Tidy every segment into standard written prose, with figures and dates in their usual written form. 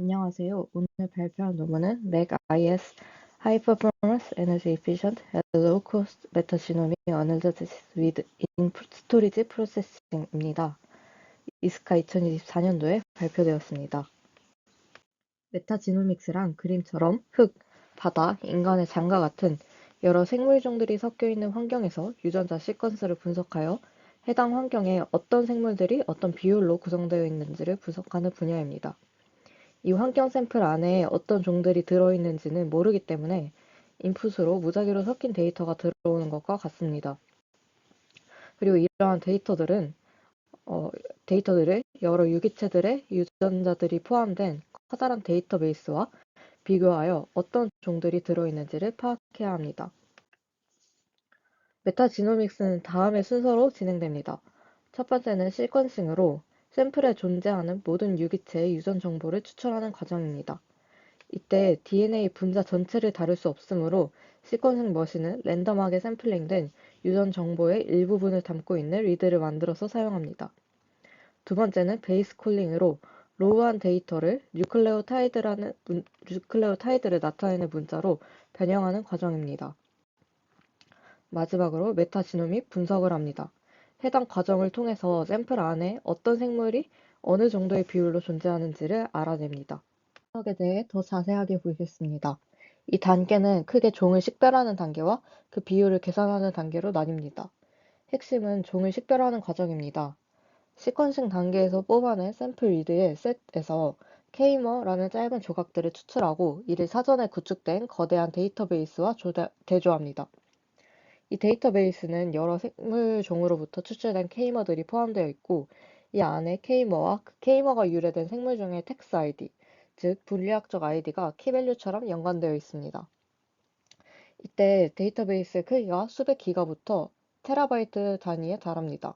안녕하세요. 오늘 발표한 논문은 MacIS High Performance Energy Efficient at Low Cost Metagenomic Analysis with Input Storage Processing입니다. 이스카 2024년도에 발표되었습니다. 메타지노믹스란 그림처럼 흙, 바다, 인간의 장과 같은 여러 생물종들이 섞여 있는 환경에서 유전자 시퀀스를 분석하여 해당 환경에 어떤 생물들이 어떤 비율로 구성되어 있는지를 분석하는 분야입니다. 이 환경 샘플 안에 어떤 종들이 들어있는지는 모르기 때문에 인풋으로 무작위로 섞인 데이터가 들어오는 것과 같습니다. 그리고 이러한 데이터들을 여러 유기체들의 유전자들이 포함된 커다란 데이터베이스와 비교하여 어떤 종들이 들어있는지를 파악해야 합니다. 메타지노믹스는 다음의 순서로 진행됩니다. 첫 번째는 시퀀싱으로 샘플에 존재하는 모든 유기체의 유전 정보를 추출하는 과정입니다. 이때 DNA 분자 전체를 다룰 수 없으므로 시퀀싱 머신은 랜덤하게 샘플링된 유전 정보의 일부분을 담고 있는 리드를 만들어서 사용합니다. 두 번째는 베이스 콜링으로 로우한 데이터를 뉴클레오타이드를 나타내는 문자로 변형하는 과정입니다. 마지막으로 메타지노믹 분석을 합니다. 해당 과정을 통해서 샘플 안에 어떤 생물이 어느 정도의 비율로 존재하는지를 알아냅니다. 분석에 대해 더 자세하게 보겠습니다. 이 단계는 크게 종을 식별하는 단계와 그 비율을 계산하는 단계로 나뉩니다. 핵심은 종을 식별하는 과정입니다. 시퀀싱 단계에서 뽑아낸 샘플 리드의 셋에서 K머라는 짧은 조각들을 추출하고 이를 사전에 구축된 거대한 데이터베이스와 대조합니다. 이 데이터베이스는 여러 생물종으로부터 추출된 K머들이 포함되어 있고 이 안에 K머와 그 K머가 유래된 생물종의 텍스 아이디, 즉 분류학적 아이디가 키밸류처럼 연관되어 있습니다. 이때 데이터베이스의 크기가 수백 기가부터 테라바이트 단위에 달합니다.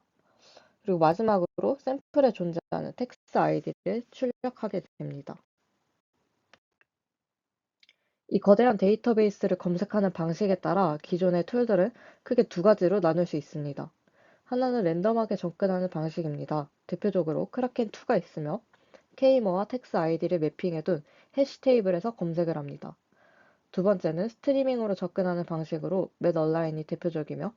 그리고 마지막으로 샘플에 존재하는 텍스 아이디를 출력하게 됩니다. 이 거대한 데이터베이스를 검색하는 방식에 따라 기존의 툴들은 크게 두 가지로 나눌 수 있습니다. 하나는 랜덤하게 접근하는 방식입니다. 대표적으로 크라켄2가 있으며 K머와 텍스 아이디를 매핑해둔 해시 테이블에서 검색을 합니다. 두 번째는 스트리밍으로 접근하는 방식으로 맷얼라인이 대표적이며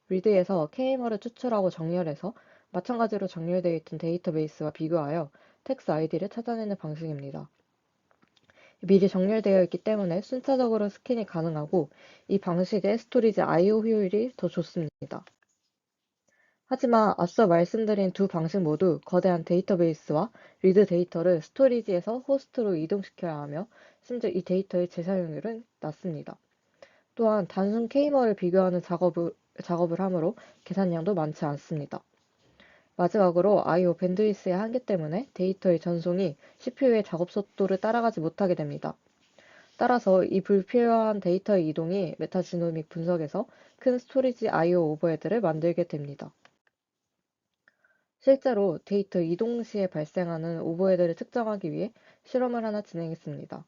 리드에서 K머를 추출하고 정렬해서 마찬가지로 정렬되어 있던 데이터베이스와 비교하여 텍스 아이디를 찾아내는 방식입니다. 미리 정렬되어 있기 때문에 순차적으로 스캔이 가능하고 이 방식의 스토리지 I/O 효율이 더 좋습니다. 하지만 앞서 말씀드린 두 방식 모두 거대한 데이터베이스와 리드 데이터를 스토리지에서 호스트로 이동시켜야 하며 심지어 이 데이터의 재사용률은 낮습니다. 또한 단순 K머를 비교하는 작업을 하므로 계산량도 많지 않습니다. 마지막으로 I/O 밴드위스의 한계 때문에 데이터의 전송이 CPU의 작업 속도를 따라가지 못하게 됩니다. 따라서 이 불필요한 데이터의 이동이 메타지노믹 분석에서 큰 스토리지 I/O 오버헤드를 만들게 됩니다. 실제로 데이터 이동 시에 발생하는 오버헤드를 측정하기 위해 실험을 하나 진행했습니다.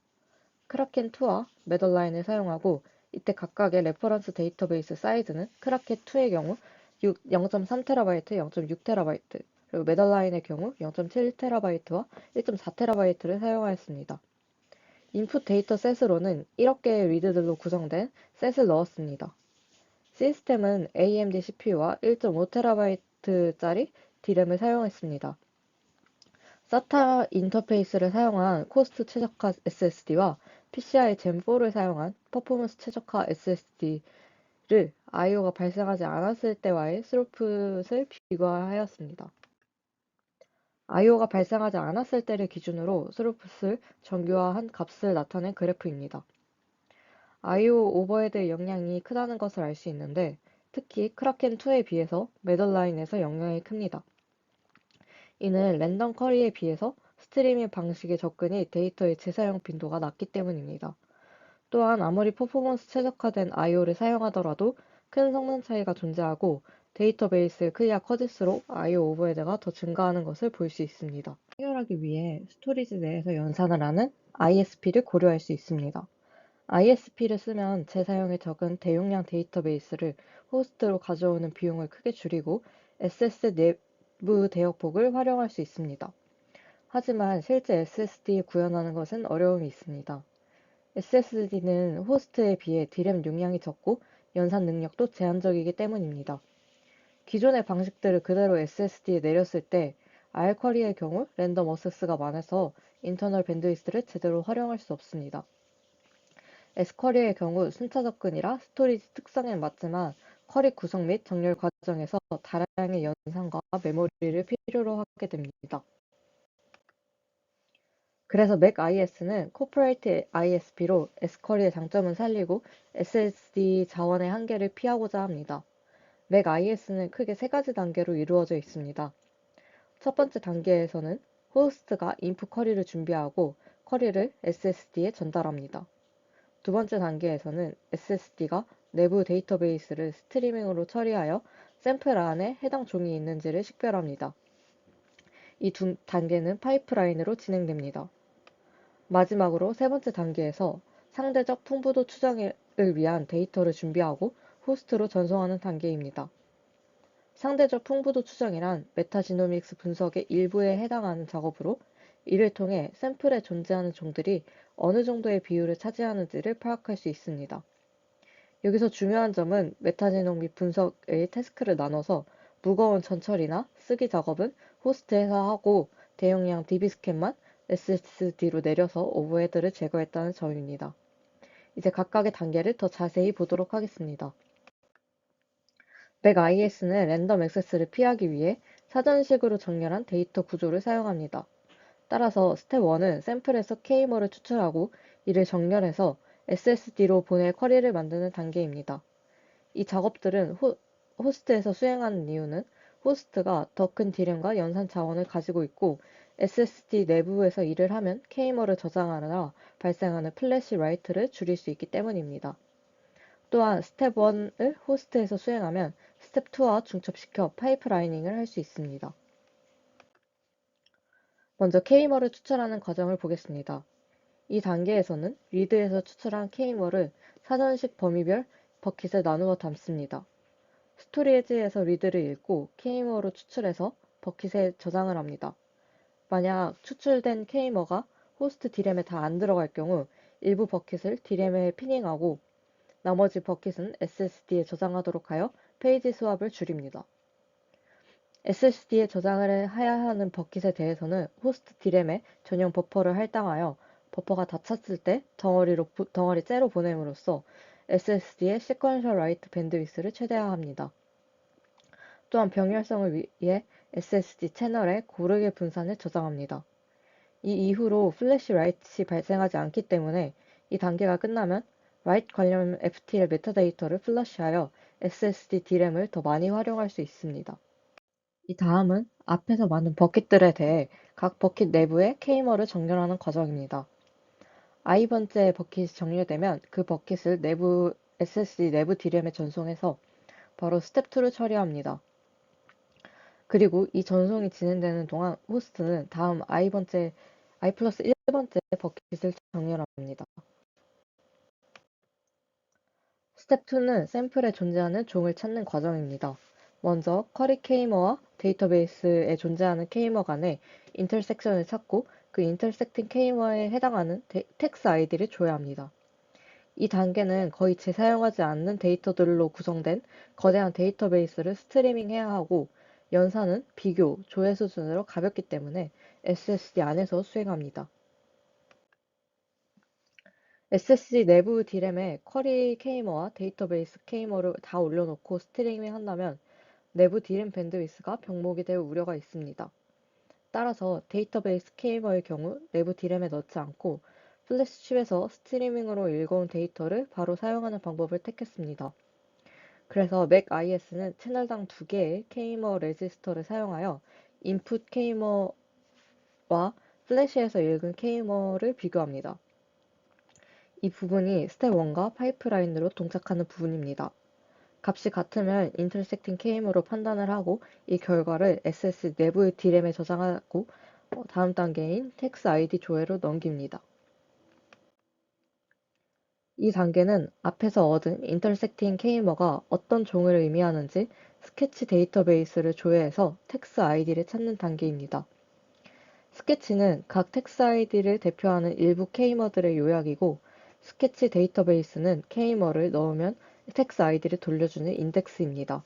크라켄2와 매덜라인을 사용하고 이때 각각의 레퍼런스 데이터베이스 사이즈는 크라켄2의 경우 0.3TB, 0.6TB, 그리고 매덜라인의 경우 0.7TB와 1.4TB를 사용하였습니다. 인풋 데이터 셋으로는 1억 개의 리드들로 구성된 셋을 넣었습니다. 시스템은 AMD CPU와 1.5TB짜리 D램을 사용했습니다. SATA 인터페이스를 사용한 코스트 최적화 SSD와 PCI Gen4를 사용한 퍼포먼스 최적화 SSD를 I/O가 발생하지 않았을 때와의 스루풋을 비교하였습니다. I/O가 발생하지 않았을 때를 기준으로 스루풋을 정교화한 값을 나타낸 그래프입니다. I/O 오버헤드의 영향이 크다는 것을 알 수 있는데 특히 크라켄2에 비해서 매덜라인에서 영향이 큽니다. 이는 랜덤 커리에 비해서 스트리밍 방식의 접근이 데이터의 재사용 빈도가 낮기 때문입니다. 또한 아무리 퍼포먼스 최적화된 I/O를 사용하더라도 큰 성능 차이가 존재하고 데이터베이스의 크기가 커질수록 I/O 오버헤드가 더 증가하는 것을 볼 수 있습니다. 해결하기 위해 스토리지 내에서 연산을 하는 ISP를 고려할 수 있습니다. ISP를 쓰면 재사용이 적은 대용량 데이터베이스를 호스트로 가져오는 비용을 크게 줄이고 SS 내부 대역폭을 활용할 수 있습니다. 하지만 실제 SSD에 구현하는 것은 어려움이 있습니다. SSD는 호스트에 비해 D램 용량이 적고 연산 능력도 제한적이기 때문입니다. 기존의 방식들을 그대로 SSD에 내렸을 때 R쿼리의 경우 랜덤 어세스가 많아서 인터널 밴드위스를 제대로 활용할 수 없습니다. S쿼리의 경우 순차 접근이라 스토리지 특성에 맞지만 쿼리 구성 및 정렬 과정에서 다량의 연산과 메모리를 필요로 하게 됩니다. 그래서 맥 IS는 코퍼레이트 ISP로 S쿼리의 장점은 살리고 SSD 자원의 한계를 피하고자 합니다. 맥 IS는 크게 세 가지 단계로 이루어져 있습니다. 첫 번째 단계에서는 호스트가 인풋 쿼리를 준비하고 쿼리를 SSD에 전달합니다. 두 번째 단계에서는 SSD가 내부 데이터베이스를 스트리밍으로 처리하여 샘플 안에 해당 종이 있는지를 식별합니다. 이 두 단계는 파이프라인으로 진행됩니다. 마지막으로 세 번째 단계에서 상대적 풍부도 추정을 위한 데이터를 준비하고 호스트로 전송하는 단계입니다. 상대적 풍부도 추정이란 메타지노믹스 분석의 일부에 해당하는 작업으로 이를 통해 샘플에 존재하는 종들이 어느 정도의 비율을 차지하는지를 파악할 수 있습니다. 여기서 중요한 점은 메타지노믹 분석의 태스크를 나눠서 무거운 전처리나 쓰기 작업은 호스트에서 하고 대용량 DB 스캔만 SSD로 내려서 오버헤드를 제거했다는 점입니다. 이제 각각의 단계를 더 자세히 보도록 하겠습니다. 맥 IS는 랜덤 액세스를 피하기 위해 사전식으로 정렬한 데이터 구조를 사용합니다. 따라서 스텝 1은 샘플에서 K머를 추출하고 이를 정렬해서 SSD로 보낼 쿼리를 만드는 단계입니다. 이 작업들은 호스트에서 수행하는 이유는 호스트가 더 큰 D램과 연산 자원을 가지고 있고 SSD 내부에서 일을 하면 K머를 저장하느라 발생하는 플래시 라이트를 줄일 수 있기 때문입니다. 또한 스텝 1을 호스트에서 수행하면 스텝 2와 중첩시켜 파이프라이닝을 할 수 있습니다. 먼저 K머를 추출하는 과정을 보겠습니다. 이 단계에서는 리드에서 추출한 K머를 사전식 범위별 버킷에 나누어 담습니다. 스토리지에서 리드를 읽고 K머로 추출해서 버킷에 저장을 합니다. 만약 추출된 K머가 호스트 D램에 다 안 들어갈 경우 일부 버킷을 D램에 피닝하고 나머지 버킷은 SSD에 저장하도록 하여 페이지 수압을 줄입니다. SSD에 저장을 해야 하는 버킷에 대해서는 호스트 D램에 전용 버퍼를 할당하여 버퍼가 다 찼을 때 덩어리 째로 보냄으로써 SSD의 시퀀셜 라이트 밴드위스를 최대화합니다. 또한 병렬성을 위해 SSD 채널에 고르게 분산해 저장합니다. 이 이후로 플래시 라이트시 발생하지 않기 때문에 이 단계가 끝나면 라이트 관련 FTL 메타데이터를 플러시하여 SSD D램을 더 많이 활용할 수 있습니다. 이 다음은 앞에서 많은 버킷들에 대해 각 버킷 내부의 K머를 정렬하는 과정입니다. i번째 버킷이 정렬되면 그 버킷을 SSD 내부 D램에 전송해서 바로 스텝 2를 처리합니다. 그리고 이 전송이 진행되는 동안 호스트는 다음 i 플러스 1번째 버킷을 정렬합니다. 스텝 2는 샘플에 존재하는 종을 찾는 과정입니다. 먼저 쿼리 K머와 데이터베이스에 존재하는 K머 간의 인터섹션을 찾고 그 인터섹팅 K머에 해당하는 텍스 아이디를 줘야 합니다. 이 단계는 거의 재사용하지 않는 데이터들로 구성된 거대한 데이터베이스를 스트리밍해야 하고 연산은 비교, 조회 수준으로 가볍기 때문에 SSD 안에서 수행합니다. SSD 내부 D램에 쿼리 K머와 데이터베이스 K머를 다 올려놓고 스트리밍 한다면 내부 D램 밴드위스가 병목이 될 우려가 있습니다. 따라서 데이터베이스 K머의 경우 내부 D램에 넣지 않고 플래시칩에서 스트리밍으로 읽어온 데이터를 바로 사용하는 방법을 택했습니다. 그래서 맥 IS는 채널당 2개의 K머 레지스터를 사용하여 인풋 K머와 플래시에서 읽은 K머를 비교합니다. 이 부분이 스텝 1과 파이프라인으로 동작하는 부분입니다. 값이 같으면 인터섹팅 K머로 판단을 하고 이 결과를 SSD 내부의 D램에 저장하고 다음 단계인 텍스 아이디 조회로 넘깁니다. 이 단계는 앞에서 얻은 인터섹팅 K머가 어떤 종을 의미하는지 스케치 데이터베이스를 조회해서 텍스 아이디를 찾는 단계입니다. 스케치는 각 텍스 아이디를 대표하는 일부 K머들의 요약이고, 스케치 데이터베이스는 K머를 넣으면 텍스 아이디를 돌려주는 인덱스입니다.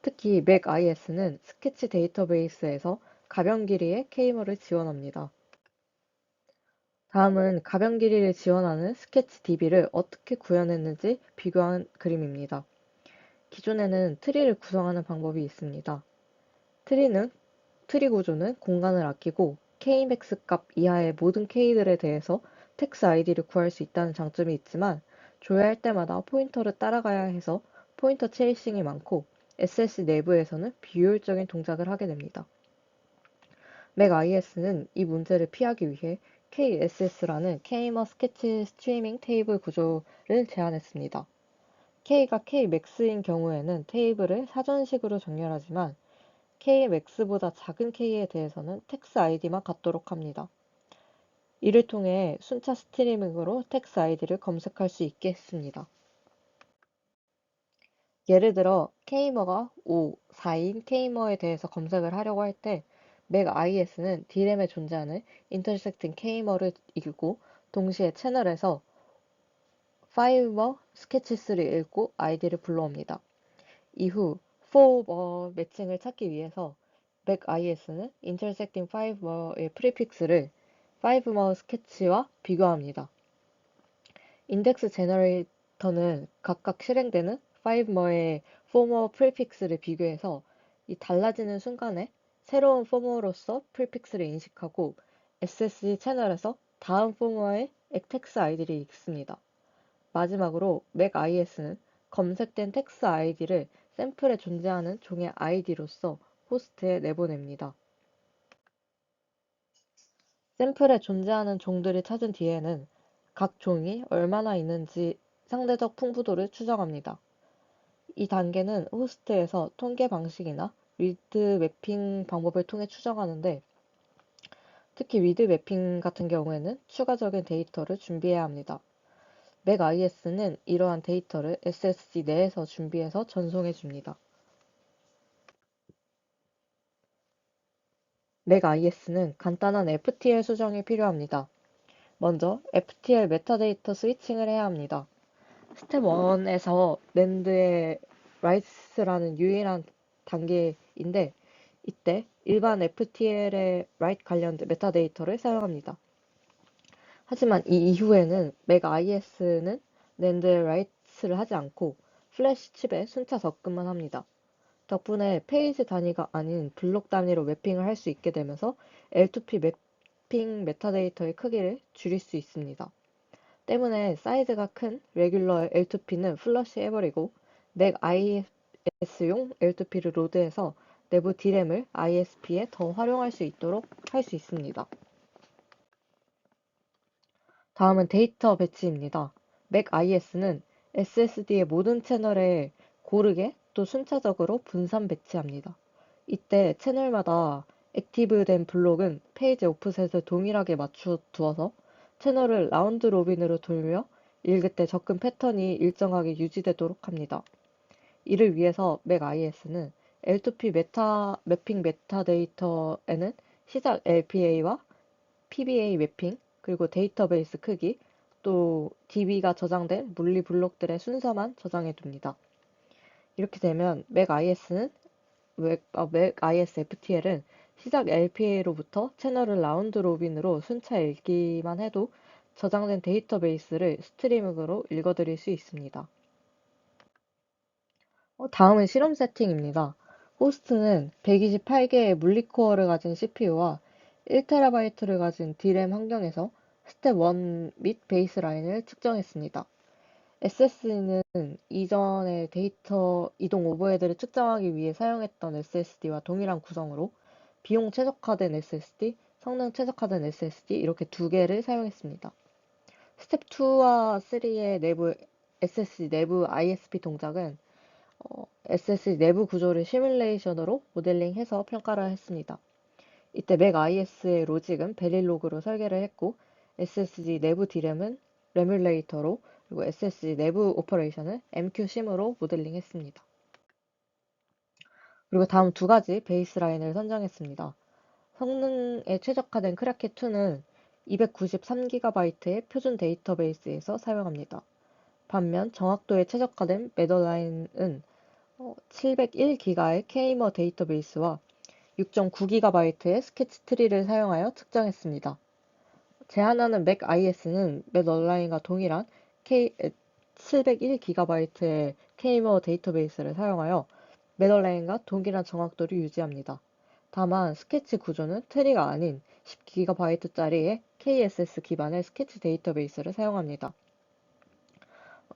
특히 맥 IS는 스케치 데이터베이스에서 가변 길이의 K머를 지원합니다. 다음은 가변 길이를 지원하는 스케치 DB를 어떻게 구현했는지 비교한 그림입니다. 기존에는 트리를 구성하는 방법이 있습니다. 트리 구조는 공간을 아끼고 Kmax 값 이하의 모든 K들에 대해서 텍스 아이디를 구할 수 있다는 장점이 있지만, 조회할 때마다 포인터를 따라가야 해서 포인터 체이싱이 많고 SSD 내부에서는 비효율적인 동작을 하게 됩니다. 맥 IS는 이 문제를 피하기 위해 KSS라는 K머 스케치 스트리밍 테이블 구조를 제안했습니다. K가 Kmax인 경우에는 테이블을 사전식으로 정렬하지만 Kmax보다 작은 K에 대해서는 텍스 아이디만 갖도록 합니다. 이를 통해 순차 스트리밍으로 텍스 아이디를 검색할 수 있게 했습니다. 예를 들어 K머가 5, 4인 K머에 대해서 검색을 하려고 할 때 맥 IS는 D램에 존재하는 intersecting K머를 읽고 동시에 채널에서 5머 sketch3를 읽고 아이디를 불러옵니다. 이후 4머 매칭을 찾기 위해서 맥 IS는 intersecting 5머의 프리픽스를 5머 sketch와 비교합니다. 인덱스 제너레이터는 각각 실행되는 5머의 4머 프리픽스를 비교해서 이 달라지는 순간에 새로운 4머로서 프리픽스를 인식하고 SSD 채널에서 다음 4머의 텍스 아이디를 읽습니다. 마지막으로 맥 IS는 검색된 텍스 아이디를 샘플에 존재하는 종의 아이디로서 호스트에 내보냅니다. 샘플에 존재하는 종들을 찾은 뒤에는 각 종이 얼마나 있는지 상대적 풍부도를 추정합니다. 이 단계는 호스트에서 통계 방식이나 리드 매핑 방법을 통해 추정하는데, 특히 리드 매핑 같은 경우에는 추가적인 데이터를 준비해야 합니다. 맥 IS는 이러한 데이터를 SSD 내에서 준비해서 전송해 줍니다. 맥 IS는 간단한 FTL 수정이 필요합니다. 먼저 FTL 메타데이터 스위칭을 해야 합니다. 스텝 1에서 낸드의 writes라는 유일한 단계인데, 이때 일반 FTL의 write 관련 메타데이터를 사용합니다. 하지만 이 이후에는 맥 IS는 낸드의 writes를 하지 않고 플래시 칩에 순차 접근만 합니다. 덕분에 페이지 단위가 아닌 블록 단위로 매핑을 할 수 있게 되면서 L2P 매핑 메타데이터의 크기를 줄일 수 있습니다. 때문에 사이즈가 큰 레귤러 L2P는 플러시해버리고 맥 IS용 L2P를 로드해서 내부 D램을 ISP에 더 활용할 수 있도록 할 수 있습니다. 다음은 데이터 배치입니다. 맥 IS는 SSD의 모든 채널에 고르게 또 순차적으로 분산 배치합니다. 이때 채널마다 액티브된 블록은 페이지 오프셋을 동일하게 맞춰 두어서 채널을 라운드 로빈으로 돌며 읽을 때 접근 패턴이 일정하게 유지되도록 합니다. 이를 위해서 맥 IS는 L2P 매핑 메타데이터에는 시작 LPA와 PBA 매핑, 그리고 데이터베이스 크기, 또 DB가 저장된 물리 블록들의 순서만 저장해 둡니다. 이렇게 되면 맥 IS FTL은 시작 LPA로부터 채널을 라운드 로빈으로 순차 읽기만 해도 저장된 데이터베이스를 스트리밍으로 읽어드릴 수 있습니다. 다음은 실험 세팅입니다. 호스트는 128개의 물리코어를 가진 CPU와 1TB를 가진 D램 환경에서 스텝 1 및 베이스라인을 측정했습니다. SSD는 이전의 데이터 이동 오버헤드를 측정하기 위해 사용했던 SSD와 동일한 구성으로 비용 최적화된 SSD, 성능 최적화된 SSD 이렇게 두 개를 사용했습니다. 스텝 2와 3의 내부 SSD 내부 ISP 동작은 SSD 내부 구조를 시뮬레이션으로 모델링해서 평가를 했습니다. 이때 맥 IS의 로직은 베릴로그로 설계를 했고, SSD 내부 D램은 레뮬레이터로, 그리고 SSD 내부 오퍼레이션을 MQ심으로 모델링했습니다. 그리고 다음 두 가지 베이스라인을 선정했습니다. 성능에 최적화된 크라켄2는 293GB의 표준 데이터베이스에서 사용합니다. 반면 정확도에 최적화된 매더라인은 701GB의 Kmer 데이터베이스와 6.9GB의 스케치 트리를 사용하여 측정했습니다. 제한하는 맥 IS는 매더라인과 동일한 701GB의 Kmer 데이터베이스를 사용하여 매더라인과 동일한 정확도를 유지합니다. 다만 스케치 구조는 트리가 아닌 10GB짜리의 KSS 기반의 스케치 데이터베이스를 사용합니다.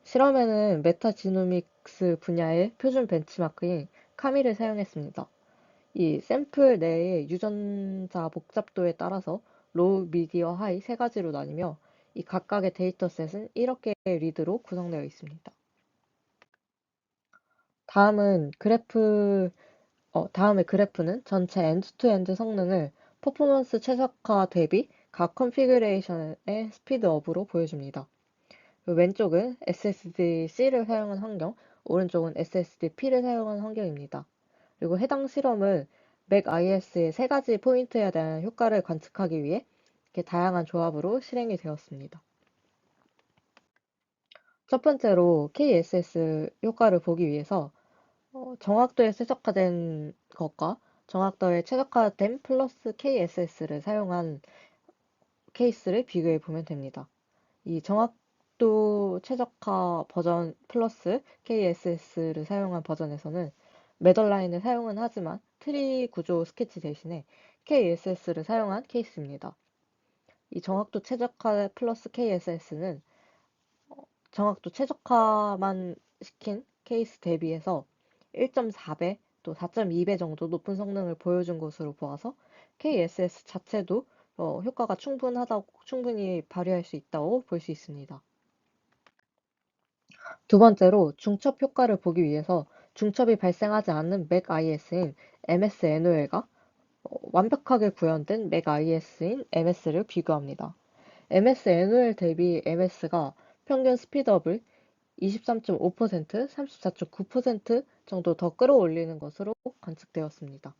실험에는 메타지노믹스 분야의 표준 벤치마크인 카미를 사용했습니다. 이 샘플 내의 유전자 복잡도에 따라서 로우, 미디어, 하이 세 가지로 나뉘며 이 각각의 데이터셋은 1억 개의 리드로 구성되어 있습니다. 다음의 그래프는 전체 엔드-투-엔드 성능을 퍼포먼스 최적화 대비 각 컨피그레이션의 스피드업으로 보여줍니다. 왼쪽은 SSD-C를 사용한 환경, 오른쪽은 SSD-P를 사용한 환경입니다. 그리고 해당 실험은 맥 IS의 세 가지 포인트에 대한 효과를 관측하기 위해 이렇게 다양한 조합으로 실행이 되었습니다. 첫 번째로 KSS 효과를 보기 위해서 정확도에 최적화된 것과 정확도에 최적화된 플러스 KSS를 사용한 케이스를 비교해 보면 됩니다. 이 정확도 최적화 버전 플러스 KSS를 사용한 버전에서는 매더라인을 사용은 하지만 트리 구조 스케치 대신에 KSS를 사용한 케이스입니다. 이 정확도 최적화 플러스 KSS는 정확도 최적화만 시킨 케이스 대비해서 1.4배 또 4.2배 정도 높은 성능을 보여준 것으로 보아서 KSS 자체도 효과가 충분히 발휘할 수 있다고 볼 수 있습니다. 두 번째로 중첩 효과를 보기 위해서 중첩이 발생하지 않는 맥 IS인 MS-NOL과 완벽하게 구현된 맥 IS인 MS를 비교합니다. MS-NOL 대비 MS가 평균 스피드업을 23.5%, 34.9% 정도 더 끌어올리는 것으로 관측되었습니다.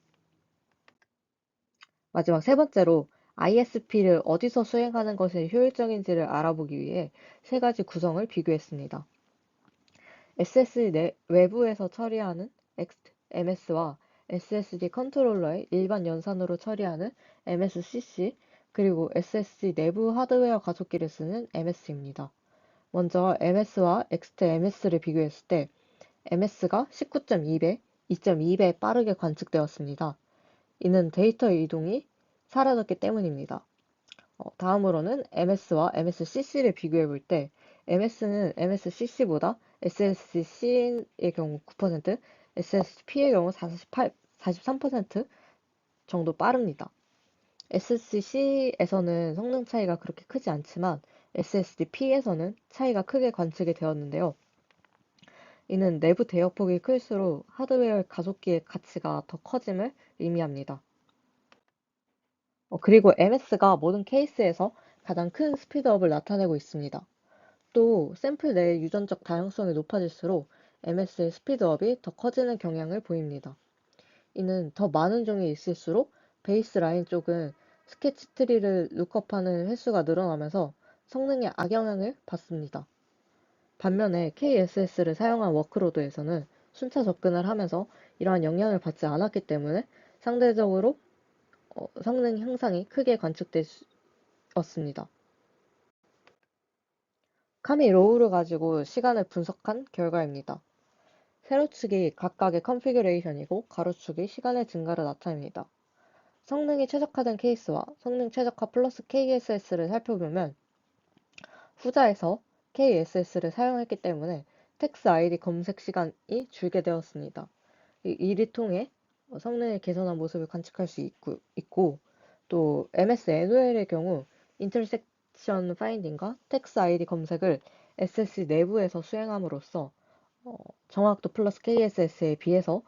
마지막 세 번째로 ISP를 어디서 수행하는 것이 효율적인지를 알아보기 위해 세 가지 구성을 비교했습니다. SSD 외부에서 처리하는 MS와 SSD 컨트롤러의 일반 연산으로 처리하는 MSCC, 그리고 SSD 내부 하드웨어 가속기를 쓰는 MS입니다. 먼저 MS와 XT-MS를 비교했을 때 MS가 19.2배, 2.2배 빠르게 관측되었습니다. 이는 데이터 이동이 사라졌기 때문입니다. 다음으로는 MS와 MSCC를 비교해 볼 때 MS는 MSCC보다 SSC의 경우 9%, SSP의 경우 43% 정도 빠릅니다. SSC에서는 성능 차이가 그렇게 크지 않지만 SSDP에서는 차이가 크게 관측이 되었는데요. 이는 내부 대역폭이 클수록 하드웨어 가속기의 가치가 더 커짐을 의미합니다. 그리고 MS가 모든 케이스에서 가장 큰 스피드업을 나타내고 있습니다. 또 샘플 내의 유전적 다양성이 높아질수록 MS의 스피드업이 더 커지는 경향을 보입니다. 이는 더 많은 종이 있을수록 베이스 라인 쪽은 스케치 트리를 룩업하는 횟수가 늘어나면서 성능에 악영향을 받습니다. 반면에 KSS를 사용한 워크로드에서는 순차 접근을 하면서 이러한 영향을 받지 않았기 때문에 상대적으로 성능 향상이 크게 관측되었습니다. 카미 로우를 가지고 시간을 분석한 결과입니다. 세로축이 각각의 컨피그레이션이고 가로축이 시간의 증가를 나타냅니다. 성능이 최적화된 케이스와 성능 최적화 플러스 KSS를 살펴보면 후자에서 KSS를 사용했기 때문에 텍스 아이디 검색 시간이 줄게 되었습니다. 이를 통해 성능을 개선한 모습을 관측할 수 있고 또 MS-NOL의 경우 인터섹션 파인딩과 텍스 아이디 검색을 SSD 내부에서 수행함으로써 정확도 플러스 KSS에 비해서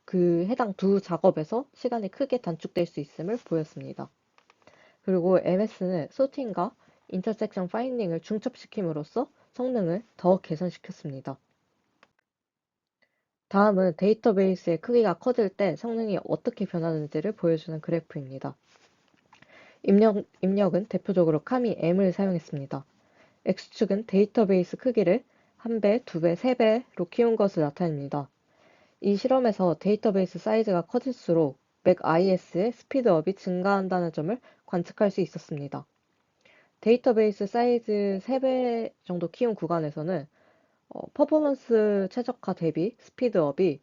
그 해당 두 작업에서 시간이 크게 단축될 수 있음을 보였습니다. 그리고 MS는 소팅과 인터섹션 파인딩을 중첩시킴으로써 성능을 더 개선시켰습니다. 다음은 데이터베이스의 크기가 커질 때 성능이 어떻게 변하는지를 보여주는 그래프입니다. 입력은 대표적으로 카미 M을 사용했습니다. X축은 데이터베이스 크기를 1배, 2배, 3배로 키운 것을 나타냅니다. 이 실험에서 데이터베이스 사이즈가 커질수록 맥IS의 스피드업이 증가한다는 점을 관측할 수 있었습니다. 데이터베이스 사이즈 3배 정도 키운 구간에서는 퍼포먼스 최적화 대비 스피드업이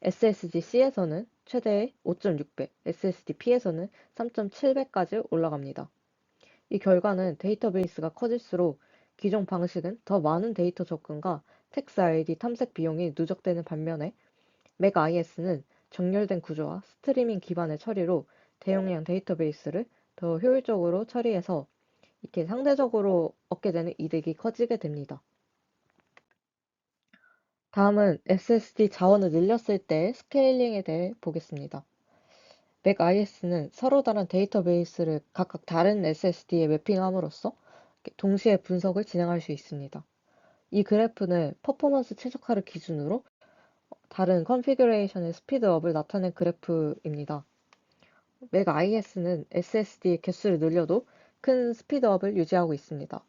SSD-C에서는 최대 5.6배, SSD-P에서는 3.7배까지 올라갑니다. 이 결과는 데이터베이스가 커질수록 기존 방식은 더 많은 데이터 접근과 텍스 ID 탐색 비용이 누적되는 반면에 맥IS는 정렬된 구조와 스트리밍 기반의 처리로 대용량 데이터베이스를 더 효율적으로 처리해서 이렇게 상대적으로 얻게 되는 이득이 커지게 됩니다. 다음은 SSD 자원을 늘렸을 때 스케일링에 대해 보겠습니다. 맥IS는 서로 다른 데이터베이스를 각각 다른 SSD에 매핑함으로써 동시에 분석을 진행할 수 있습니다. 이 그래프는 퍼포먼스 최적화를 기준으로 다른 컨피규레이션의 스피드업을 나타낸 그래프입니다. 맥IS는 SSD의 개수를 늘려도 큰 스피드업을 유지하고 있습니다.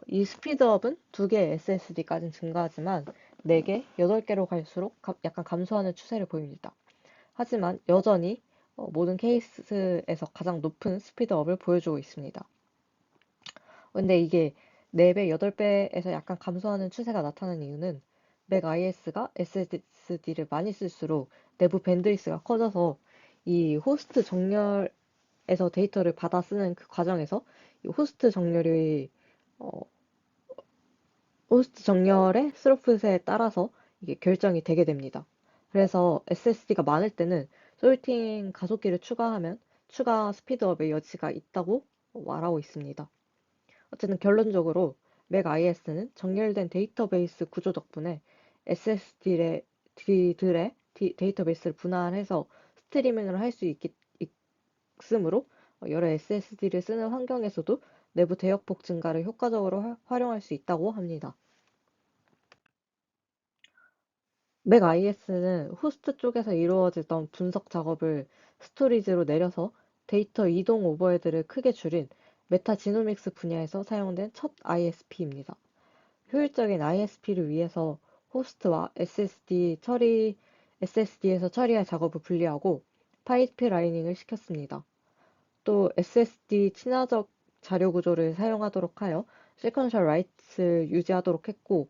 이 스피드업은 2개의 SSD까지는 증가하지만 4개, 8개로 갈수록 약간 감소하는 추세를 보입니다. 하지만 여전히 모든 케이스에서 가장 높은 스피드업을 보여주고 있습니다. 근데 이게 4배, 8배에서 약간 감소하는 추세가 나타나는 이유는 맥IS가 SSD를 많이 쓸수록 내부 밴드위스가 커져서 이 호스트 정렬에서 데이터를 받아 쓰는 그 과정에서 이 어, 호스트 정렬의 스로프에 따라서 이게 결정이 되게 됩니다. 그래서 SSD가 많을 때는 솔팅 가속기를 추가하면 추가 스피드업의 여지가 있다고 말하고 있습니다. 어쨌든 결론적으로 맥IS는 정렬된 데이터베이스 구조 덕분에 SSD들의 데이터베이스를 분할해서 스트리밍을 할 수 있으므로 여러 SSD를 쓰는 환경에서도 내부 대역폭 증가를 효과적으로 활용할 수 있다고 합니다. 맥IS는 호스트 쪽에서 이루어지던 분석 작업을 스토리지로 내려서 데이터 이동 오버헤드를 크게 줄인 메타지노믹스 분야에서 사용된 첫 ISP입니다. 효율적인 ISP를 위해서 호스트와 SSD에서 처리할 작업을 분리하고 파이프라이닝을 시켰습니다. 또 SSD 친화적 자료 구조를 사용하도록 하여 시퀀셜 라이트를 유지하도록 했고,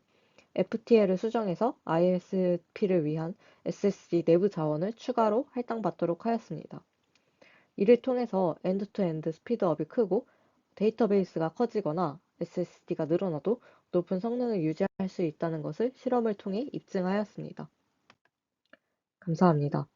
FTL을 수정해서 ISP를 위한 SSD 내부 자원을 추가로 할당받도록 하였습니다. 이를 통해서 엔드-투-엔드 스피드업이 크고 데이터베이스가 커지거나 SSD가 늘어나도 높은 성능을 유지할 수 있다는 것을 실험을 통해 입증하였습니다. 감사합니다.